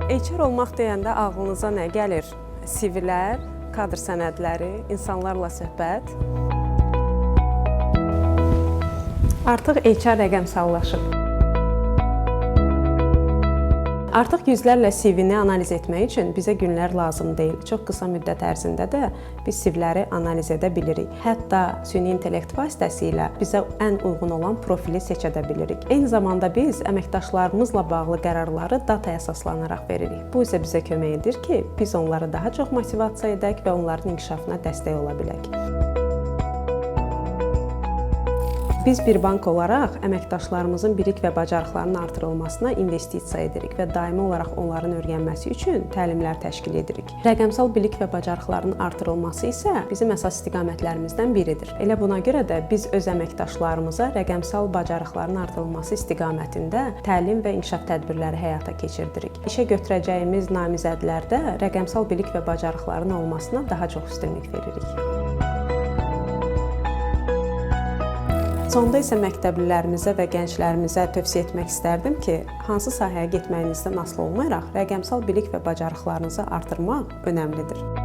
HR olmaq deyəndə ağlınıza nə gəlir? CV-lər, kadr sənədləri, insanlarla söhbət. Artıq HR rəqəmsallaşıb. Artıq yüzlərlə CV-ni analiz etmək üçün bizə günlər lazım deyil. Çox qısa müddət ərzində də biz CV-ləri analiz edə bilirik. Hətta süni intellekt vasitəsilə bizə ən uyğun olan profili seçə də bilirik. Eyni zamanda biz əməkdaşlarımızla bağlı qərarları dataya əsaslanaraq veririk. Bu isə bizə kömək edir ki, biz onları daha çox motivasiya edək və onların inkişafına dəstək ola bilək. Biz bir bank olaraq əməkdaşlarımızın bilik və bacarıqlarının artırılmasına investisiya edirik və daimi olaraq onların öyrənməsi üçün təlimlər təşkil edirik. Rəqəmsal bilik və bacarıqlarının artırılması isə bizim əsas istiqamətlərimizdən biridir. Elə buna görə də biz öz əməkdaşlarımıza rəqəmsal bacarıqların artırılması istiqamətində təlim və inkişaf tədbirləri həyata keçirdirik. İşə götürəcəyimiz namizədlərdə rəqəmsal bilik və bacarıqların olmasına daha çox üstünlük veririk. Sonda isə məktəblilərimizə və gənclərimizə tövsiyə etmək istərdim ki, hansı sahəyə getməyinizdən asılı olmayaraq rəqəmsal bilik və bacarıqlarınızı artırmaq önəmlidir.